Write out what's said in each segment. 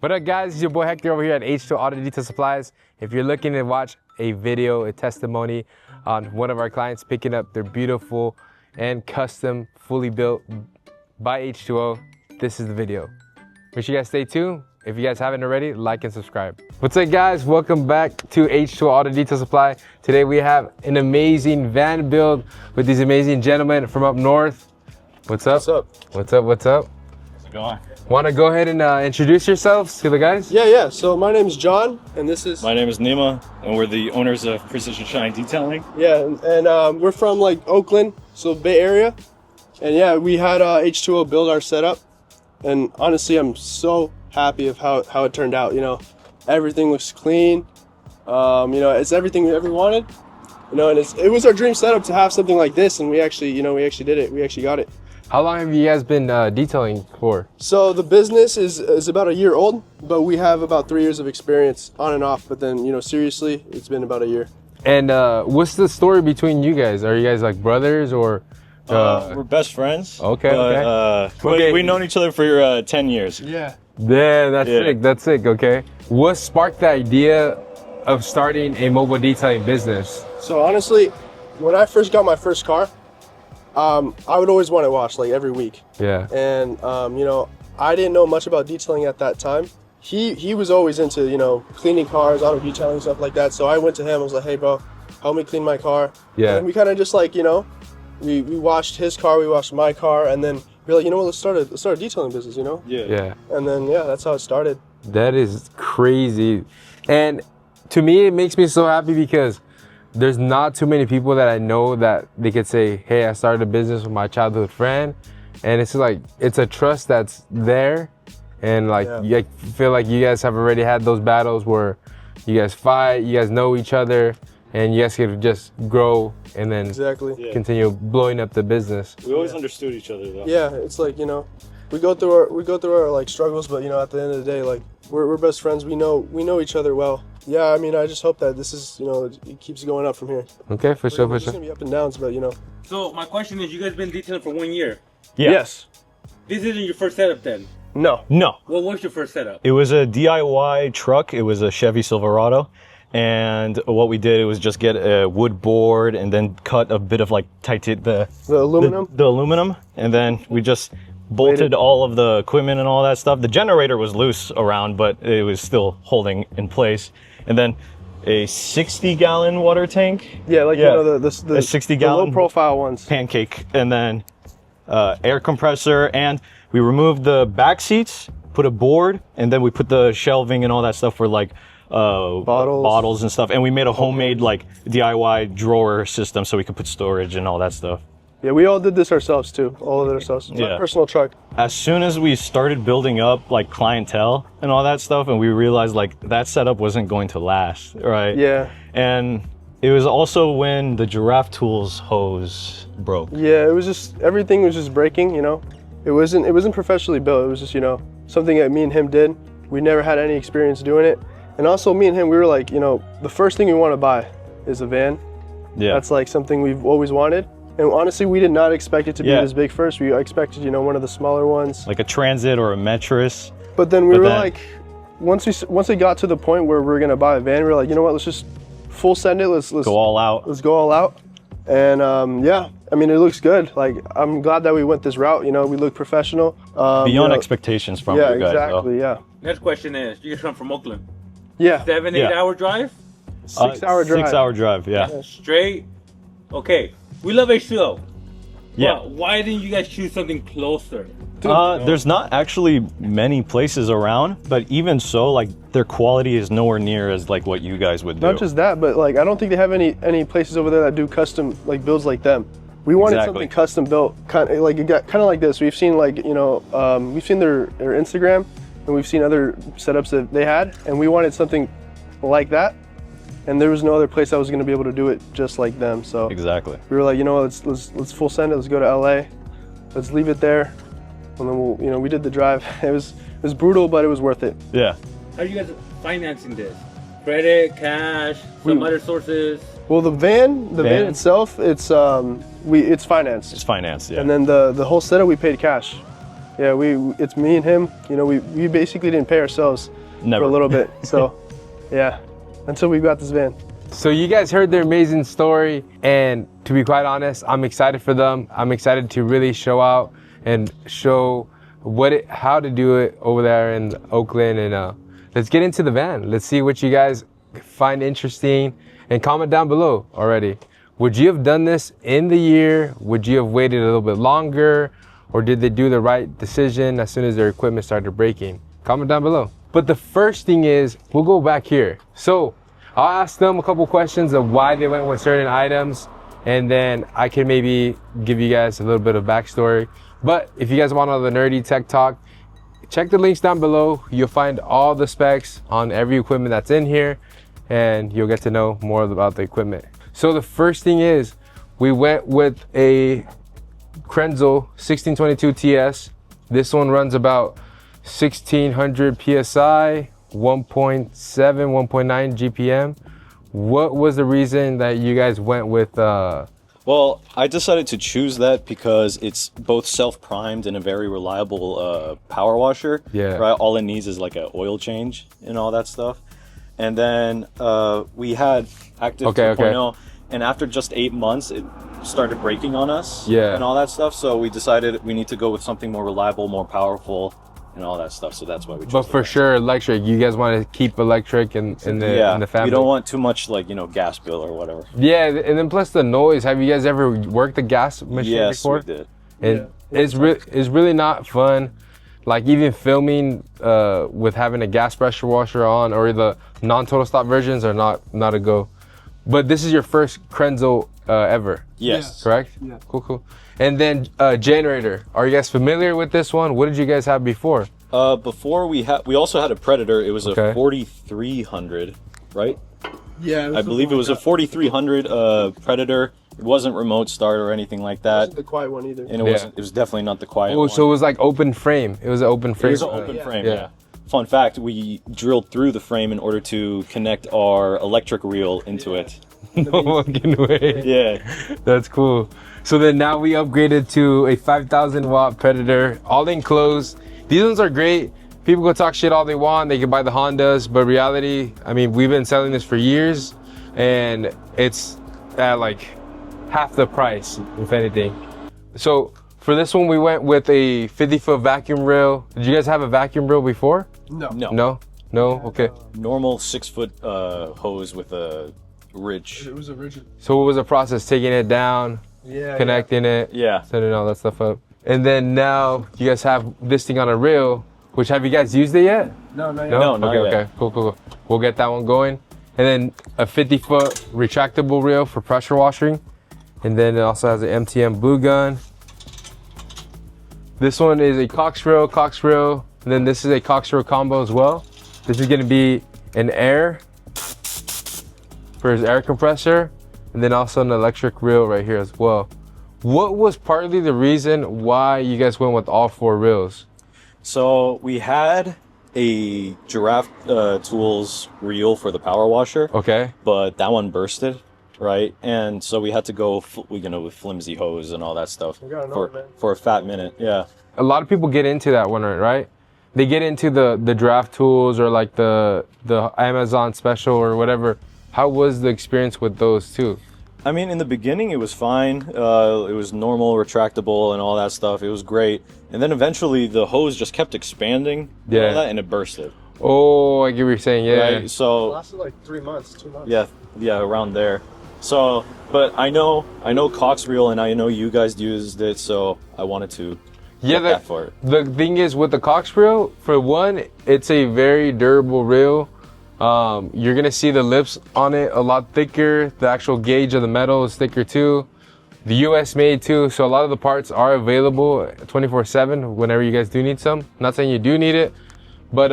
What up guys, it's your boy Hector over here at H2O Auto Detail Supplies. If you're looking to watch a video, a testimony on one of our clients picking up their beautiful and custom, fully built by H2O, this is the video. Make sure you guys stay tuned. If you guys haven't already, like and subscribe. What's up guys, welcome back to H2O Auto Detail Supply. Today we have an amazing van build with these amazing gentlemen from up north. What's up? What's up? What's up, what's up? How's it going? Want to go ahead and introduce yourselves to the guys? Yeah. So my name is John, and this is... My name is Nima, and we're the owners of Precision Shine Detailing. Yeah, and we're from like Oakland, so Bay Area. And yeah, we had H2O build our setup. And honestly, I'm so happy of how it turned out, you know. Everything looks clean. You know, it's everything we ever wanted. You know, and it was our dream setup to have something like this, and we actually did it. We actually got it. How long have you guys been detailing for? So the business is about a year old, but we have about 3 years of experience on and off. But then, you know, seriously, it's been about a year. And what's the story between you guys? Are you guys like brothers or? We're best friends. Okay, okay. We've known each other for 10 years. Yeah. Yeah, that's sick. That's sick. Okay. What sparked the idea of starting a mobile detailing business? So honestly, when I first got my first car, I would always want it washed like every week. Yeah. And you know, I didn't know much about detailing at that time. He was always into, you know, cleaning cars, auto detailing, stuff like that. So I went to him. I was like, hey bro, help me clean my car. Yeah. And we kind of just like, you know, we washed his car, we washed my car, and then we're like, you know what, let's start a detailing business, you know? Yeah. And then yeah, that's how it started. That is crazy. And to me, it makes me so happy because there's not too many people that I know that they could say, hey, I started a business with my childhood friend. And it's like, it's a trust that's there. And like, I feel like you guys have already had those battles where you guys fight, you guys know each other, and you guys can just grow and then continue blowing up the business. We always understood each other though. Yeah, it's like, you know, we go through our like struggles, but you know, at the end of the day, like we're best friends. We know each other well. Yeah, I mean, I just hope that this is, you know, it keeps going up from here. Okay, for sure. It's gonna be up and downs, but you know. So my question is, you guys been detailing for 1 year? Yeah. Yes. This isn't your first setup then? No. What was your first setup? It was a DIY truck. It was a Chevy Silverado. And what we did was just get a wood board and then cut a bit of like the aluminum? The aluminum. And then we just bolted all of the equipment and all that stuff. The generator was loose around, but it was still holding in place. And then a 60-gallon water tank. Yeah, like you know the 60-gallon low profile ones. Pancake, and then air compressor, and we removed the back seats, put a board, and then we put the shelving and all that stuff for like bottles and stuff. And we made a homemade like DIY drawer system so we could put storage and all that stuff. Yeah, we all did this ourselves too. All of it ourselves. My personal truck. As soon as we started building up like clientele and all that stuff, and we realized like that setup wasn't going to last, right? Yeah. And it was also when the Giraffe Tools hose broke. Yeah, it was just, everything was just breaking, you know? It wasn't professionally built. It was just, you know, something that me and him did. We never had any experience doing it. And also me and him, we were like, you know, the first thing we want to buy is a van. Yeah. That's like something we've always wanted. And honestly, we did not expect it to be this big first. We expected, you know, one of the smaller ones. Like a Transit or a Metris. But then we were like, once it got to the point where we were going to buy a van, we were like, you know what, let's just full send it. Let's go all out. Let's go all out. And yeah, I mean, it looks good. Like, I'm glad that we went this route. You know, we look professional. Beyond expectations from you guys. Yeah, exactly, yeah. Next question is, you guys come from Oakland? Yeah. 7-8 hour drive? 6 hour drive. 6 hour drive, yeah. Straight? Okay. We love H2O. Yeah. Why didn't you guys choose something closer? There's not actually many places around, but even so, like their quality is nowhere near as like what you guys would do. Not just that, but like I don't think they have any places over there that do custom like builds like them. We wanted something custom built, kind of like this. We've seen like, you know, we've seen their Instagram, and we've seen other setups that they had, and we wanted something like that. And there was no other place I was going to be able to do it just like them. So exactly, we were like, you know, let's full send it. Let's go to LA. Let's leave it there, and then we'll, you know, we did the drive. It was brutal, but it was worth it. Yeah. How are you guys financing this? Credit, cash, some other sources? Well, the van itself, it's financed. It's financed, yeah. And then the whole setup we paid cash. Yeah, it's me and him. You know, we basically didn't pay ourselves Never. for a little bit. So, yeah, until we got this van. So you guys heard their amazing story, and to be quite honest, I'm excited for them. I'm excited to really show out and show how to do it over there in Oakland. And let's get into the van. Let's see what you guys find interesting, and comment down below already. Would you have done this in the year? Would you have waited a little bit longer? Or did they do the right decision as soon as their equipment started breaking? Comment down below. But the first thing is, we'll go back here. So I'll ask them a couple questions of why they went with certain items, and then I can maybe give you guys a little bit of backstory. But if you guys want all the nerdy tech talk, check the links down below. You'll find all the specs on every equipment that's in here, and you'll get to know more about the equipment. So the first thing is, we went with a Krenzel 1622 TS. This one runs about 1600 PSI, 1.7, 1.9 GPM. What was the reason that you guys went with Well, I decided to choose that because it's both self-primed and a very reliable power washer. Yeah. Right. All it needs is like an oil change and all that stuff. And then we had Active 2.0, and after just 8 months, it started breaking on us. Yeah. And all that stuff. So we decided we need to go with something more reliable, more powerful, and all that stuff. So that's why we chose. But for sure, electric. You guys want to keep electric in the family. You don't want too much, like, gas bill or whatever. Yeah, and then plus the noise. Have you guys ever worked a gas machine before? Yes, we did. And it's really not fun. Like even filming with having a gas pressure washer on, or the non-total stop versions are not a go. But this is your first Krenzel ever. Yes. Correct? Yeah. Cool. And then generator. Are you guys familiar with this one? What did you guys have before? Before we also had a Predator. It was a Okay. 4300, right? Yeah, I believe it was a 4300 Predator. It wasn't remote start or anything like that, wasn't the quiet one either. and it was definitely not the quiet Oh, one. so it was like open frame. It was an open frame. It was an open frame. yeah. Yeah. Fun fact: we drilled through the frame in order to connect our electric reel into it. No fucking way. Yeah. That's cool. So then now we upgraded to a 5,000 watt Predator, all enclosed. These ones are great. People go talk shit all they want. They can buy the Hondas, but reality, I mean, we've been selling this for years, and it's at like half the price, if anything. So for this one, we went with a 50-foot vacuum reel. Did you guys have a vacuum reel before? No. No. No? Okay. Normal 6-foot hose with a ridge. It was a rigid. So what was the process? Taking it down, Yeah. connecting it, Yeah. setting all that stuff up. And then now you guys have this thing on a reel, which have you guys used it yet? No, not yet. No, not okay, yet. okay, cool. We'll get that one going. And then a 50-foot retractable reel for pressure washing. And then it also has an MTM blue gun. This one is a Cox reel, and then this is a Cox reel combo as well. This is gonna be an air for his air compressor, and then also an electric reel right here as well. What was partly the reason why you guys went with all 4 reels? So we had a Giraffe Tools reel for the power washer, Okay. but that one bursted, right? And so we had to go, with flimsy hose and all that stuff We gotta know it, man. for a fat minute. Yeah. A lot of people get into that one, right? They get into the Giraffe Tools or like the Amazon special or whatever. How was the experience with those too? I mean, in the beginning, it was fine. It was normal, retractable, and all that stuff. It was great. And then eventually, the hose just kept expanding, Yeah. and all that, and it bursted. Oh, I get what you're saying. Yeah. Right? It So lasted like 3 months, 2 months. yeah, around there. So, but I know Cox reel, and I know you guys used it, so I wanted to get that for it. The thing is with the Cox reel, for one, it's a very durable reel. You're gonna see the lips on it a lot thicker. The actual gauge of the metal is thicker too. The US made too, so a lot of the parts are available 24/7 whenever you guys do need some. Not saying you do need it, but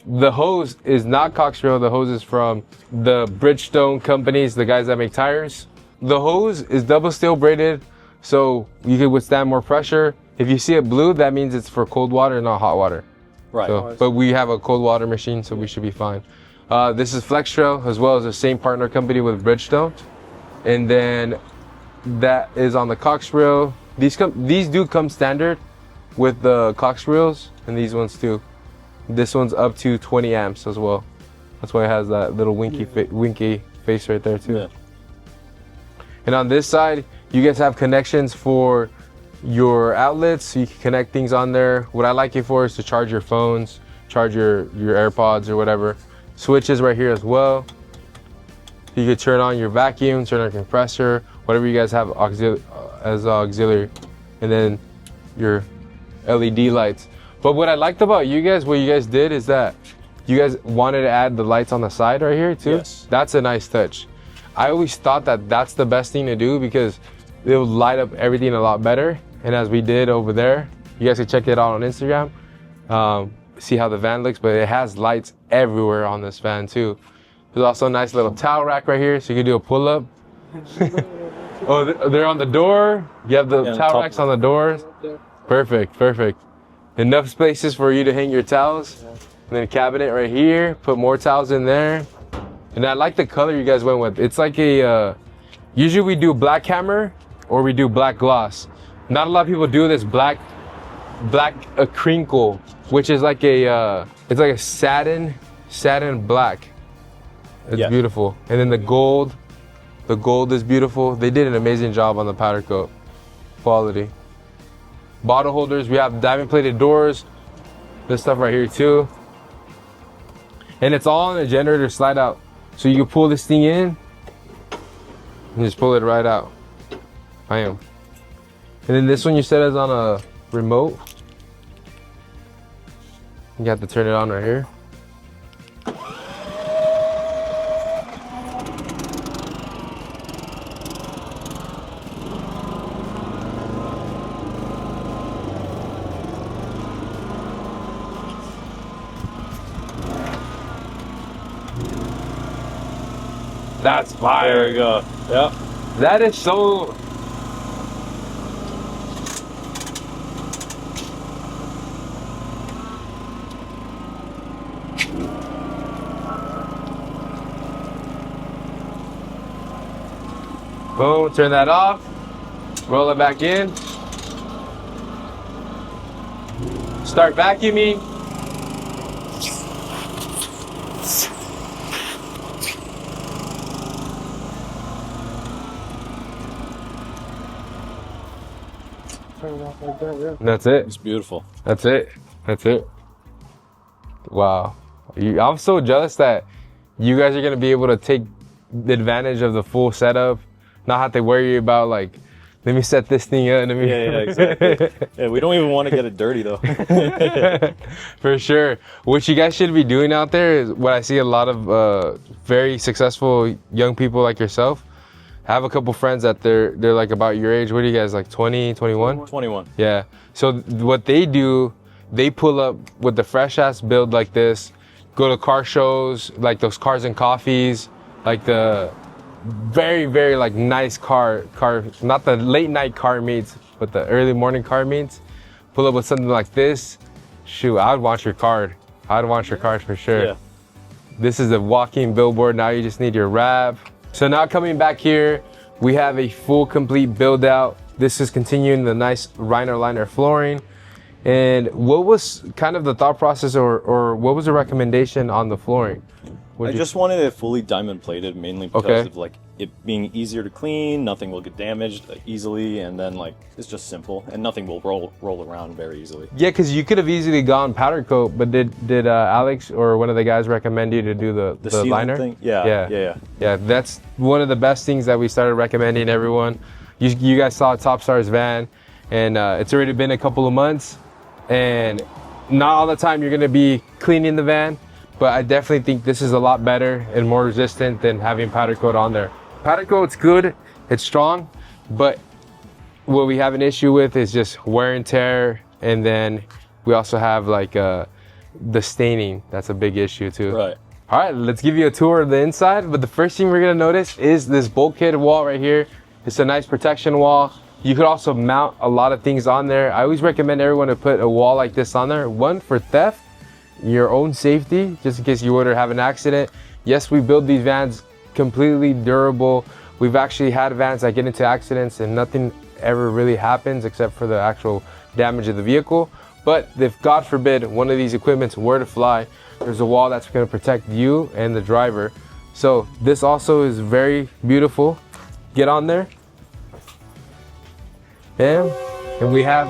the hose is not Cox reel. The hose is from the Bridgestone companies, the guys that make tires. The hose is double steel braided, so you can withstand more pressure. If you see it blue, that means it's for cold water, not hot water. Right. So, but we have a cold water machine, so we should be fine. This is FlexTrail, as well as the same partner company with Bridgestone. And then that is on the Cox reel. These do come standard. with the Cox reels, and these ones too. This one's up to 20 amps as well. That's why it has that little winky face right there too. Yeah. And on this side, you guys have connections for your outlets, so you can connect things on there. What I like it for is to charge your phones, charge your AirPods or whatever. Switches right here as well. You could turn on your vacuum, turn on your compressor, whatever you guys have as auxiliary. And then your LED lights. But what I liked about you guys, what you guys did is that you guys wanted to add the lights on the side right here too. Yes. That's a nice touch. I always thought that that's the best thing to do because it will light up everything a lot better. And as we did over there, you guys can check it out on Instagram, see how the van looks, but it has lights everywhere on this van too. There's also a nice little towel rack right here, so you can do a pull-up. Oh, they're on the door. You have the towel racks on the doors. Perfect, perfect. Enough spaces for you to hang your towels. And then a cabinet right here, put more towels in there. And I like the color you guys went with. It's like a, usually we do black hammer or we do black gloss. Not a lot of people do this black crinkle, which is like a, it's like a satin black. It's beautiful. And then the gold is beautiful. They did an amazing job on the powder coat. Quality. Bottle holders, we have diamond plated doors. This stuff right here too. And it's all on a generator slide out. So you can pull this thing in and just pull it right out. I am. And then this one you said is on a remote. You have to turn it on right here. That's fire. There we go. Yep. That is so. Boom, turn that off. Roll it back in. Start vacuuming. That's it. It's beautiful. That's it. That's it. Wow. I'm so jealous that you guys are going to be able to take advantage of the full setup. Not have to worry about like, let me set this thing up. Yeah, exactly. Yeah, we don't even want to get it dirty though. For sure. What you guys should be doing out there is what I see a lot of very successful young people like yourself. I have a couple friends that they're like about your age. What are you guys, like 20, 21? 21. Yeah. So what they do, they pull up with the fresh ass build like this, go to car shows, like those Cars and Coffees, like the very, very like nice car, not the late night car meets, but the early morning car meets. Pull up with something like this. Shoot, I would want your card. I'd want your card for sure. Yeah. This is a walking billboard. Now you just need your wrap. So now coming back here, we have a full complete build out. This is continuing the nice Rhino liner flooring. And what was kind of the thought process or what was the recommendation on the flooring? I just wanted it fully diamond plated, mainly because of like it being easier to clean, nothing will get damaged easily, and then like it's just simple and nothing will roll around very easily. Yeah, because you could have easily gone powder coat, but did Alex or one of the guys recommend you to do the liner thing? Yeah. That's one of the best things that we started recommending everyone. You guys saw Topstar's van, and it's already been a couple of months, and not all the time you're gonna be cleaning the van. But I definitely think this is a lot better and more resistant than having powder coat on there. Powder coat's good, it's strong, but what we have an issue with is just wear and tear, and then we also have like the staining. That's a big issue too. Right. All right, let's give you a tour of the inside, but the first thing we're gonna notice is this bulkhead wall right here. It's a nice protection wall. You could also mount a lot of things on there. I always recommend everyone to put a wall like this on there. One, for theft, your own safety, just in case you were to have an accident. Yes, we build these vans completely durable. We've actually had vans that get into accidents and nothing ever really happens except for the actual damage of the vehicle. But if God forbid one of these equipments were to fly, there's a wall that's going to protect you and the driver. So this also is very beautiful. Get on there. Bam. And we have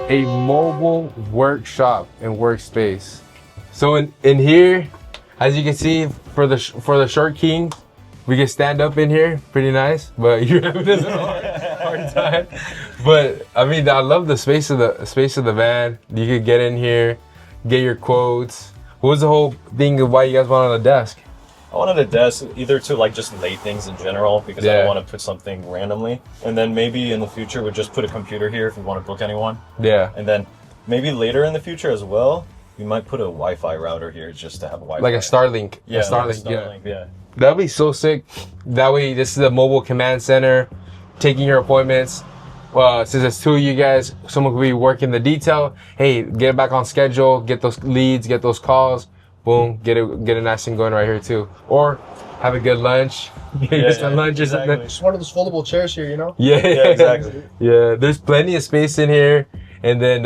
a mobile workshop and workspace. So in here, as you can see, for the short king, we can stand up in here, pretty nice. But you're having a little hard time. But I mean, I love the space of the van. You could get in here, get your quotes. What was the whole thing of why you guys wanted a desk? I wanted a desk either to like just lay things in general because I don't want to put something randomly, and then maybe in the future we'd just put a computer here if we want to book anyone. Yeah. And then maybe later in the future as well, we might put a Wi-Fi router here just to have a Wi-Fi. Like a Starlink. Yeah, a Starlink, like a Starlink, yeah. That'd be so sick. That way, this is a mobile command center, taking your appointments. Since it's two of you guys, someone could be working the detail. Hey, get it back on schedule, get those leads, get those calls. Boom, get a nice thing going right here too. Or have a good lunch. Lunch or something. Just one of those foldable chairs here, you know? Yeah, exactly. Yeah, there's plenty of space in here. And then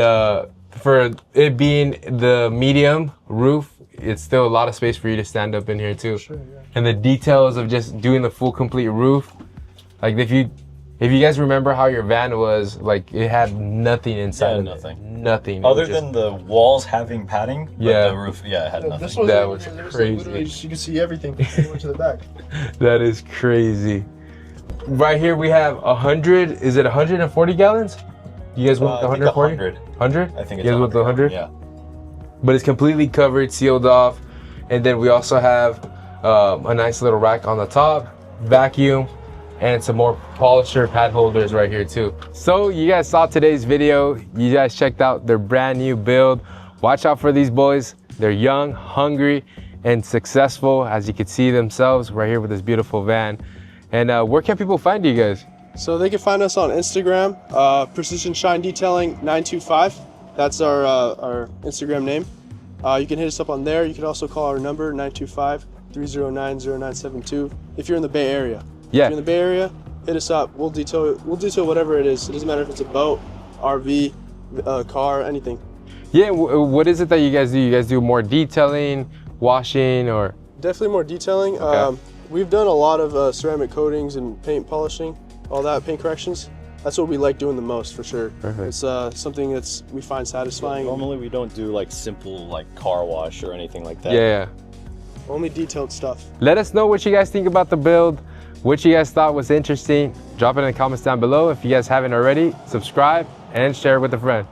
for it being the medium roof, it's still a lot of space for you to stand up in here too. Sure, yeah. And the details of just doing the full complete roof, like if you guys remember how your van was, like it had nothing inside. Nothing. Other than the walls having padding, but the roof, it had nothing. This was That was crazy. Literally, you can see everything to the back. That is crazy. Right here we have 100. Is it 140 gallons? You guys want the 140? 100? I think it's you guys want the 100? Yeah. But it's completely covered, sealed off, and then we also have a nice little rack on the top, vacuum, and some more polisher pad holders right here too. So you guys saw today's video. You guys checked out their brand new build. Watch out for these boys. They're young, hungry, and successful, as you can see themselves right here with this beautiful van. And where can people find you guys? So they can find us on Instagram, Precision Shine Detailing 925. That's our Instagram name. You can hit us up on there. You can also call our number 925-309-0972 if you're in the Bay Area. Yeah. If you're in the Bay Area, hit us up. We'll detail whatever it is. It doesn't matter if it's a boat, RV, car, anything. Yeah, what is it that you guys do? You guys do more detailing, washing, or? Definitely more detailing. Okay. We've done a lot of ceramic coatings and paint polishing, all that, paint corrections. That's what we like doing the most, for sure. Perfect. It's something that's we find satisfying. Normally we don't do like simple like car wash or anything like that. Yeah. Only detailed stuff. Let us know what you guys think about the build, what you guys thought was interesting. Drop it in the comments down below. If you guys haven't already, subscribe and share with a friend.